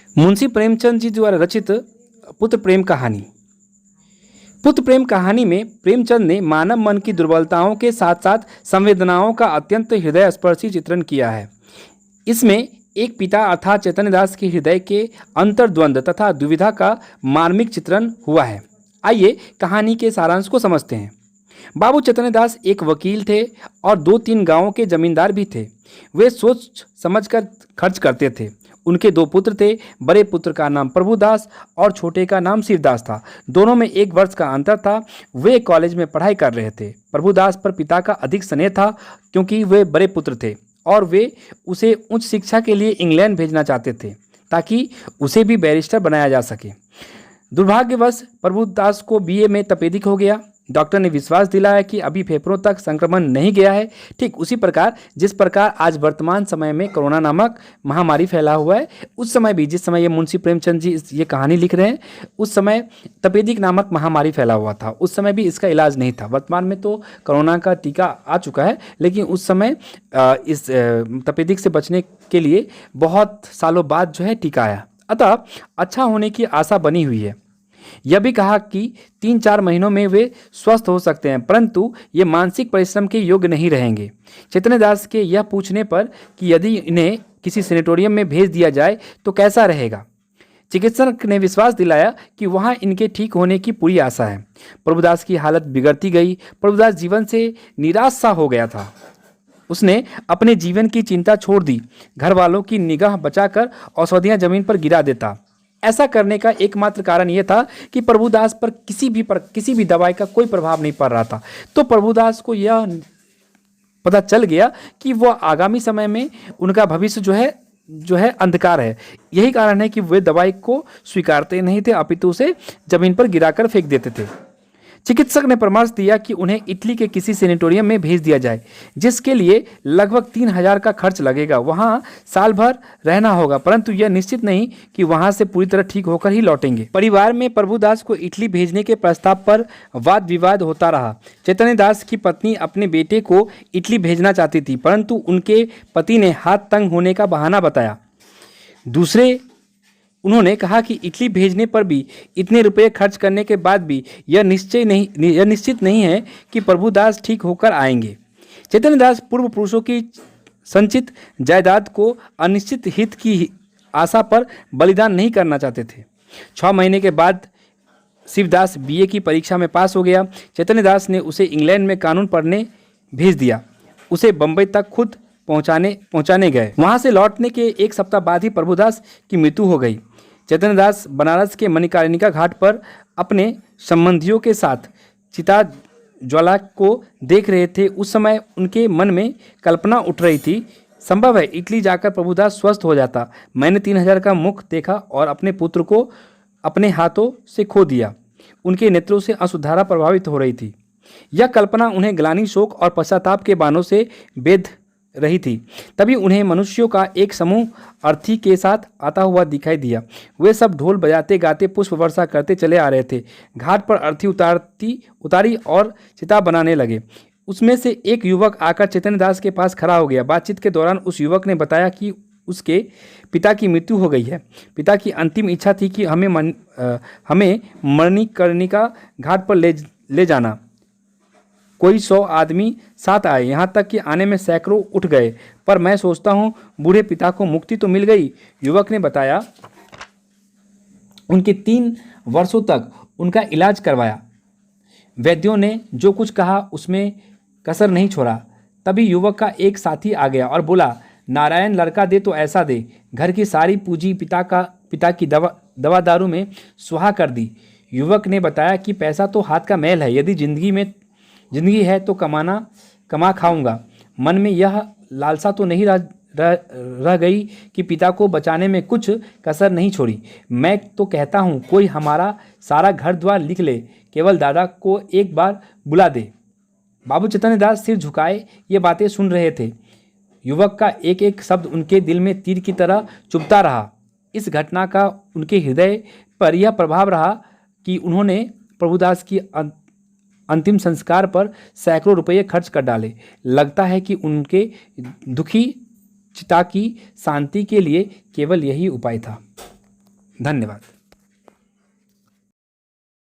मुंशी प्रेमचंद जी द्वारा रचित पुत्र प्रेम कहानी। पुत्र प्रेम कहानी में प्रेमचंद ने मानव मन की दुर्बलताओं के साथ साथ संवेदनाओं का अत्यंत हृदयस्पर्शी चित्रण किया है। इसमें एक पिता अर्थात चैतन्यदास के हृदय के अंतर्द्वंद तथा दुविधा का मार्मिक चित्रण हुआ है। आइए कहानी के सारांश को समझते हैं। बाबू चैतन्यदास एक वकील थे और 2-3 गांवों के जमींदार भी थे। वे सोच समझकर खर्च करते थे। उनके 2 पुत्र थे। बड़े पुत्र का नाम प्रभुदास और छोटे का नाम शिवदास था। दोनों में 1 वर्ष का अंतर था। वे कॉलेज में पढ़ाई कर रहे थे। प्रभुदास पर पिता का अधिक स्नेह था क्योंकि वे बड़े पुत्र थे और वे उसे उच्च शिक्षा के लिए इंग्लैंड भेजना चाहते थे ताकि उसे भी बैरिस्टर बनाया जा सके। दुर्भाग्यवश प्रभुदास को बीए में तपेदिक हो गया। डॉक्टर ने विश्वास दिलाया कि अभी फेफड़ों तक संक्रमण नहीं गया है। ठीक उसी प्रकार जिस प्रकार आज वर्तमान समय में कोरोना नामक महामारी फैला हुआ है, उस समय भी जिस समय ये मुंशी प्रेमचंद जी ये कहानी लिख रहे हैं, उस समय तपेदिक नामक महामारी फैला हुआ था। उस समय भी इसका इलाज नहीं था। वर्तमान में तो कोरोना का टीका आ चुका है, लेकिन उस समय इस तपेदिक से बचने के लिए बहुत सालों बाद जो है टीका आया। अतः अच्छा होने की आशा बनी हुई है। यह भी कहा कि 3-4 महीनों में वे स्वस्थ हो सकते हैं, परंतु ये मानसिक परिश्रम के योग्य नहीं रहेंगे। चैतन्यदास के यह पूछने पर कि यदि इन्हें किसी सेनेटोरियम में भेज दिया जाए तो कैसा रहेगा, चिकित्सक ने विश्वास दिलाया कि वहां इनके ठीक होने की पूरी आशा है। प्रभुदास की हालत बिगड़ती गई। प्रभुदास जीवन से निराश सा हो गया था। उसने अपने जीवन की चिंता छोड़ दी। घर वालों की निगाह बचाकर औषधियां जमीन पर गिरा देता। ऐसा करने का एकमात्र कारण यह था कि प्रभुदास पर किसी भी दवाई का कोई प्रभाव नहीं पड़ रहा था। तो प्रभुदास को यह पता चल गया कि वह आगामी समय में उनका भविष्य जो है अंधकार है। यही कारण है कि वे दवाई को स्वीकारते नहीं थे, अपितु उसे जमीन पर गिराकर फेंक देते थे। चिकित्सक ने परामर्श दिया कि उन्हें इटली के किसी सेनेटोरियम में भेज दिया जाए, जिसके लिए लगभग 3,000 का खर्च लगेगा। वहां साल भर रहना होगा, परंतु यह निश्चित नहीं कि वहां से पूरी तरह ठीक होकर ही लौटेंगे। परिवार में प्रभुदास को इटली भेजने के प्रस्ताव पर वाद विवाद होता रहा। चैतन्यदास की पत्नी अपने बेटे को इटली भेजना चाहती थी, परंतु उनके पति ने हाथ तंग होने का बहाना बताया। उन्होंने कहा कि इटली भेजने पर भी इतने रुपए खर्च करने के बाद भी यह निश्चित नहीं है कि प्रभुदास ठीक होकर आएंगे। चैतन्यदास पूर्व पुरुषों की संचित जायदाद को अनिश्चित हित की आशा पर बलिदान नहीं करना चाहते थे। 6 महीने के बाद शिवदास बीए की परीक्षा में पास हो गया। चैतन्यदास ने उसे इंग्लैंड में कानून पढ़ने भेज दिया। उसे बम्बई तक खुद पहुंचाने गए। वहां से लौटने के 1 सप्ताह बाद ही प्रभुदास की मृत्यु हो गई। चैतन्यदास बनारस के मणिकर्णिका घाट पर अपने संबंधियों के साथ चिता ज्वाला को देख रहे थे। उस समय उनके मन में कल्पना उठ रही थी, संभव है इटली जाकर प्रभुदास स्वस्थ हो जाता। मैंने 3,000 का मुख देखा और अपने पुत्र को अपने हाथों से खो दिया। उनके नेत्रों से अश्रुधारा प्रभावित हो रही थी। यह कल्पना उन्हें ग्लानि, शोक और पश्चाताप के बाणों से बेध रही थी। तभी उन्हें मनुष्यों का एक समूह अर्थी के साथ आता हुआ दिखाई दिया। वे सब ढोल बजाते गाते पुष्प वर्षा करते चले आ रहे थे। घाट पर अर्थी उतारी और चिता बनाने लगे। उसमें से एक युवक आकर चैतन्यदास के पास खड़ा हो गया। बातचीत के दौरान उस युवक ने बताया कि उसके पिता की मृत्यु हो गई है। पिता की अंतिम इच्छा थी कि हमें मणिकर्णिका घाट पर ले जाना। कोई 100 आदमी साथ आए, यहाँ तक कि आने में सैकड़ों उठ गए, पर मैं सोचता हूँ बूढ़े पिता को मुक्ति तो मिल गई। युवक ने बताया उनके 3 वर्षों तक उनका इलाज करवाया। वैद्यों ने जो कुछ कहा उसमें कसर नहीं छोड़ा। तभी युवक का एक साथी आ गया और बोला, नारायण लड़का दे तो ऐसा दे। घर की सारी पूंजी पिता की दवा दारू में सुहा कर दी। युवक ने बताया कि पैसा तो हाथ का मैल है, यदि जिंदगी है तो कमा खाऊंगा। मन में यह लालसा तो नहीं रह गई कि पिता को बचाने में कुछ कसर नहीं छोड़ी। मैं तो कहता हूँ कोई हमारा सारा घर द्वार लिख ले, केवल दादा को एक बार बुला दे। बाबू चैतन्यदास सिर झुकाए ये बातें सुन रहे थे। युवक का एक एक शब्द उनके दिल में तीर की तरह चुभता रहा। इस घटना का उनके हृदय पर यह प्रभाव रहा कि उन्होंने प्रभुदास की अंतिम संस्कार पर सैकड़ों रुपये खर्च कर डाले। लगता है कि उनके दुखी चिता की शांति के लिए केवल यही उपाय था। धन्यवाद।